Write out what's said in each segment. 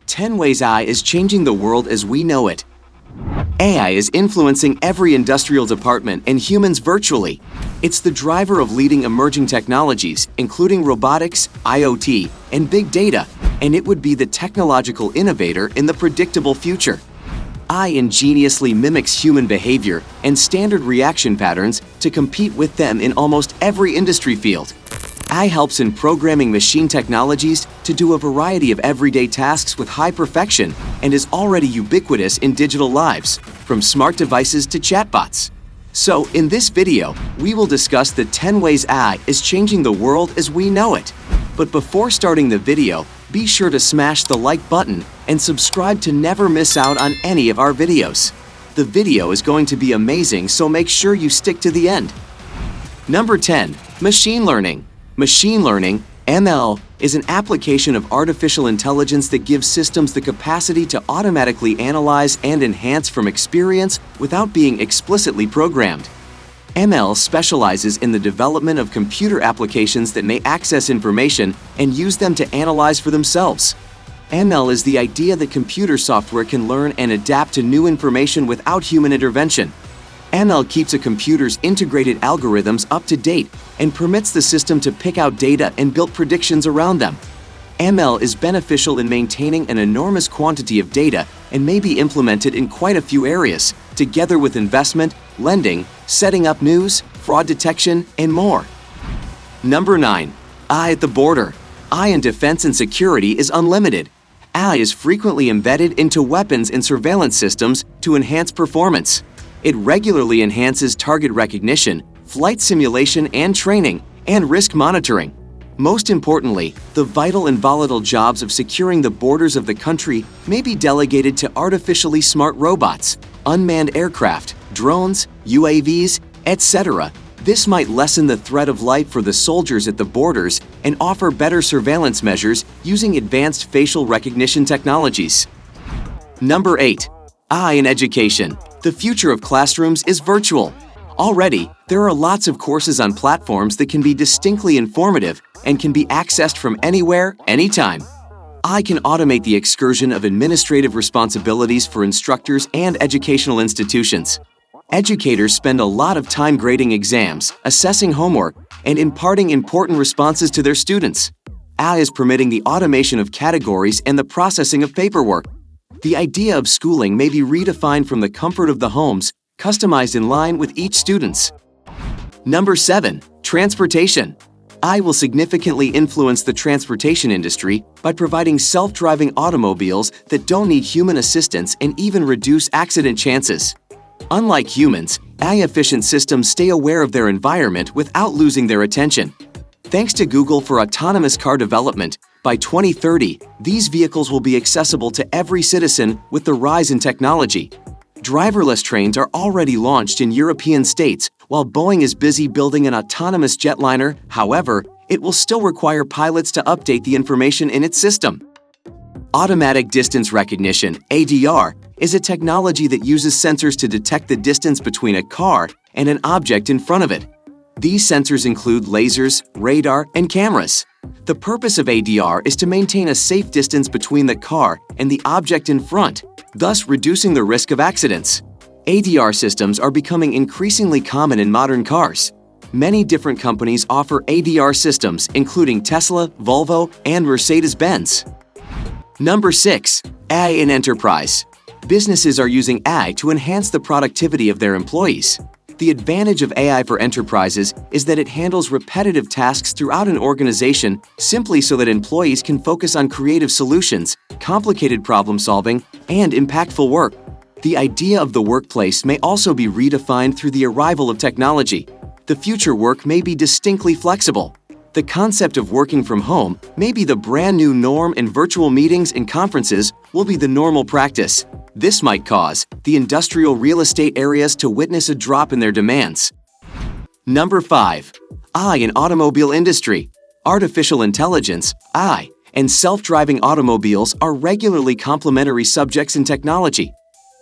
10 Ways AI is Changing the World as We Know It. AI is influencing every industrial department and humans virtually. It's the driver of leading emerging technologies, including robotics, IoT, and big data, and it would be the technological innovator in the predictable future. AI ingeniously mimics human behavior and standard reaction patterns to compete with them in almost every industry field. AI helps in programming machine technologies to do a variety of everyday tasks with high perfection and is already ubiquitous in digital lives, from smart devices to chatbots. So, in this video, we will discuss the 10 ways AI is changing the world as we know it. But before starting the video, be sure to smash the like button and subscribe to never miss out on any of our videos. The video is going to be amazing, so make sure you stick to the end. Number 10. Machine learning. Machine learning, ML, is an application of artificial intelligence that gives systems the capacity to automatically analyze and enhance from experience without being explicitly programmed. ML specializes in the development of computer applications that may access information and use them to analyze for themselves. ML is the idea that computer software can learn and adapt to new information without human intervention. ML keeps a computer's integrated algorithms up to date and permits the system to pick out data and build predictions around them. ML is beneficial in maintaining an enormous quantity of data and may be implemented in quite a few areas, together with investment, lending, setting up news, fraud detection, and more. Number 9. AI at the border. AI in defense and security is unlimited. AI is frequently embedded into weapons and surveillance systems to enhance performance. It regularly enhances target recognition, flight simulation and training, and risk monitoring. Most importantly, the vital and volatile jobs of securing the borders of the country may be delegated to artificially smart robots, unmanned aircraft, drones, UAVs, etc. This might lessen the threat of life for the soldiers at the borders and offer better surveillance measures using advanced facial recognition technologies. Number 8. AI in education. The future of classrooms is virtual. Already, there are lots of courses on platforms that can be distinctly informative and can be accessed from anywhere, anytime. AI can automate the excursion of administrative responsibilities for instructors and educational institutions. Educators spend a lot of time grading exams, assessing homework, and imparting important responses to their students. AI is permitting the automation of categories and the processing of paperwork. The idea of schooling may be redefined from the comfort of the homes, customized in line with each student's. Number 7. Transportation. AI will significantly influence the transportation industry by providing self-driving automobiles that don't need human assistance and even reduce accident chances. Unlike humans, AI-efficient systems stay aware of their environment without losing their attention. Thanks to Google for autonomous car development, by 2030, these vehicles will be accessible to every citizen with the rise in technology. Driverless trains are already launched in European states, while Boeing is busy building an autonomous jetliner. However, it will still require pilots to update the information in its system. Automatic distance recognition, ADR, is a technology that uses sensors to detect the distance between a car and an object in front of it. These sensors include lasers, radar, and cameras. The purpose of ADR is to maintain a safe distance between the car and the object in front, thus reducing the risk of accidents. ADR systems are becoming increasingly common in modern cars. Many different companies offer ADR systems, including Tesla, Volvo, and Mercedes-Benz. Number 6. AI in enterprise. Businesses are using AI to enhance the productivity of their employees. The advantage of AI for enterprises is that it handles repetitive tasks throughout an organization simply so that employees can focus on creative solutions, complicated problem solving, and impactful work. The idea of the workplace may also be redefined through the arrival of technology. The future work may be distinctly flexible. The concept of working from home may be the brand new norm, and virtual meetings and conferences will be the normal practice. This might cause the industrial real estate areas to witness a drop in their demands. Number 5. AI in automobile industry. Artificial intelligence, AI, and self-driving automobiles are regularly complementary subjects in technology.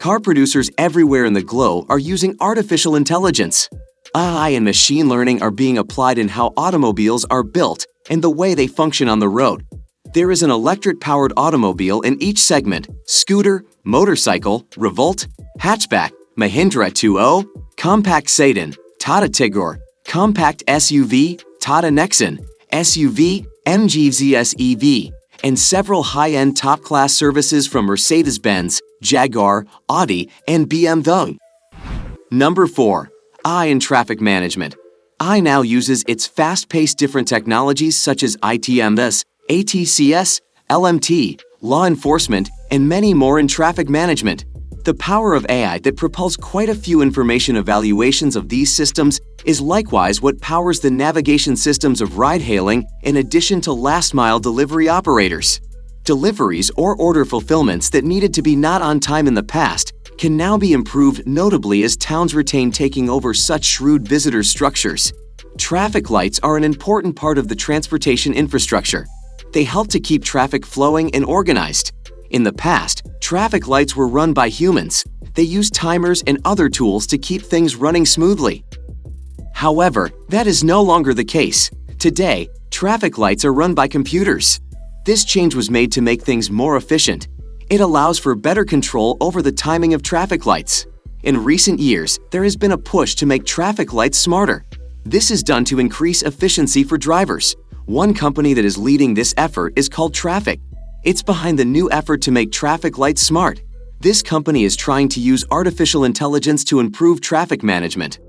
Car producers everywhere in the globe are using artificial intelligence. AI and machine learning are being applied in how automobiles are built and the way they function on the road. There is an electric-powered automobile in each segment: scooter, motorcycle, Revolt, hatchback, Mahindra 2.0, compact sedan, Tata Tigor, compact SUV, Tata Nexon, SUV, MG ZS EV, and several high-end top-class services from Mercedes-Benz, Jaguar, Audi, and BMW. Number 4. AI in traffic management. AI now uses its fast-paced different technologies such as ITMS, ATCS, LMT, law enforcement, and many more in traffic management. The power of AI that propels quite a few information evaluations of these systems is likewise what powers the navigation systems of ride-hailing in addition to last-mile delivery operators. Deliveries or order fulfillments that needed to be not on time in the past can now be improved notably as towns retain taking over such shrewd visitor structures. Traffic lights are an important part of the transportation infrastructure. They help to keep traffic flowing and organized. In the past, traffic lights were run by humans. They used timers and other tools to keep things running smoothly. However, that is no longer the case. Today, traffic lights are run by computers. This change was made to make things more efficient. It allows for better control over the timing of traffic lights. In recent years, there has been a push to make traffic lights smarter. This is done to increase efficiency for drivers. One company that is leading this effort is called Traffic. It's behind the new effort to make traffic lights smart. This company is trying to use artificial intelligence to improve traffic management.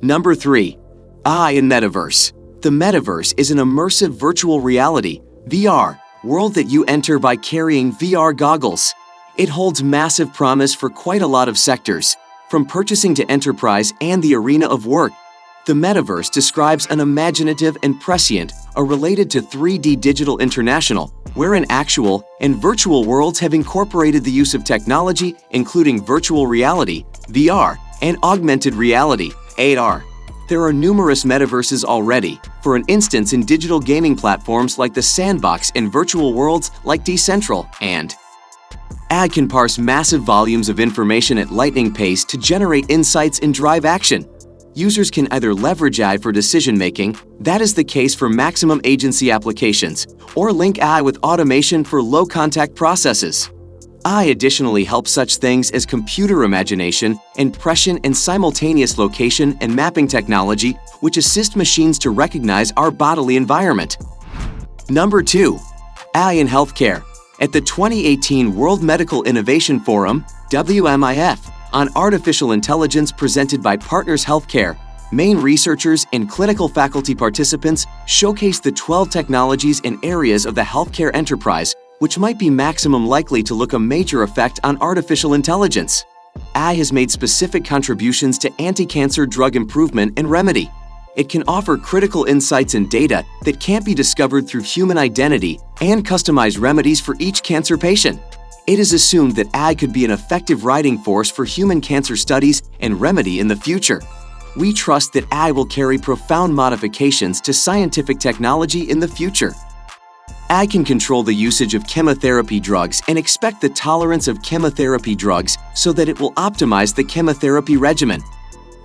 Number 3. AI in metaverse. The metaverse is an immersive virtual reality (VR) world that you enter by carrying VR goggles. It holds massive promise for quite a lot of sectors, from purchasing to enterprise and the arena of work. The metaverse describes an imaginative and prescient, related to 3D Digital International, wherein actual and virtual worlds have incorporated the use of technology, including virtual reality, VR, and augmented reality, AR. There are numerous metaverses already, for an instance in digital gaming platforms like The Sandbox and virtual worlds like Decentral, and AI can parse massive volumes of information at lightning pace to generate insights and drive action. Users can either leverage AI for decision-making, that is the case for maximum agency applications, or link AI with automation for low-contact processes. AI additionally helps such things as computer imagination, impression and simultaneous location and mapping technology, which assist machines to recognize our bodily environment. Number 2. AI in healthcare. At the 2018 World Medical Innovation Forum, WMIF, on artificial intelligence presented by Partners Healthcare, main researchers and clinical faculty participants showcased the 12 technologies and areas of the healthcare enterprise which might be maximum likely to look a major effect on artificial intelligence. AI has made specific contributions to anti-cancer drug improvement and remedy. It can offer critical insights and data that can't be discovered through human identity and customize remedies for each cancer patient. It is assumed that AI could be an effective riding force for human cancer studies and remedy in the future. We trust that AI will carry profound modifications to scientific technology in the future. AI can control the usage of chemotherapy drugs and expect the tolerance of chemotherapy drugs so that it will optimize the chemotherapy regimen.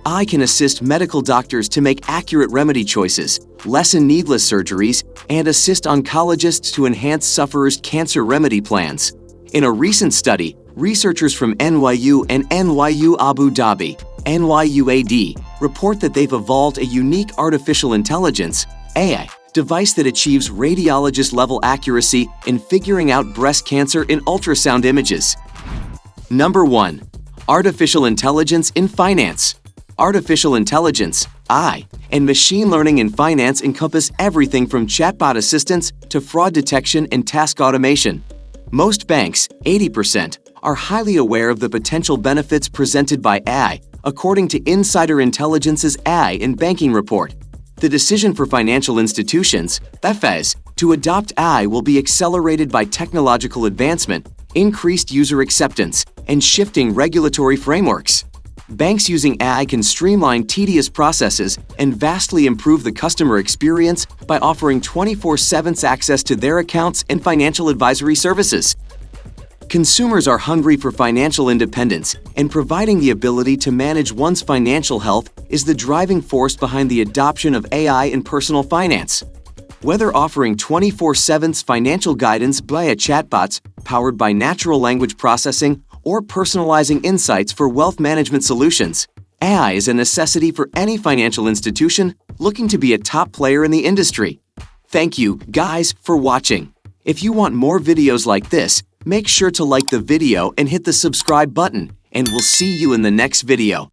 AI can assist medical doctors to make accurate remedy choices, lessen needless surgeries, and assist oncologists to enhance sufferers' cancer remedy plans. In a recent study, researchers from NYU and NYU Abu Dhabi, NYUAD, report that they've evolved a unique artificial intelligence (AI) device that achieves radiologist-level accuracy in figuring out breast cancer in ultrasound images. Number 1. Artificial intelligence in finance. Artificial intelligence, AI, and machine learning in finance encompass everything from chatbot assistance to fraud detection and task automation. Most banks, 80%, are highly aware of the potential benefits presented by AI, according to Insider Intelligence's AI in Banking report. The decision for financial institutions, FS, to adopt AI will be accelerated by technological advancement, increased user acceptance, and shifting regulatory frameworks. Banks using AI can streamline tedious processes and vastly improve the customer experience by offering 24/7 access to their accounts and financial advisory services. Consumers are hungry for financial independence, and providing the ability to manage one's financial health is the driving force behind the adoption of AI in personal finance. Whether offering 24/7 financial guidance via chatbots powered by natural language processing or personalizing insights for wealth management solutions, AI is a necessity for any financial institution looking to be a top player in the industry. Thank you, guys, for watching. If you want more videos like this, make sure to like the video and hit the subscribe button, and we'll see you in the next video.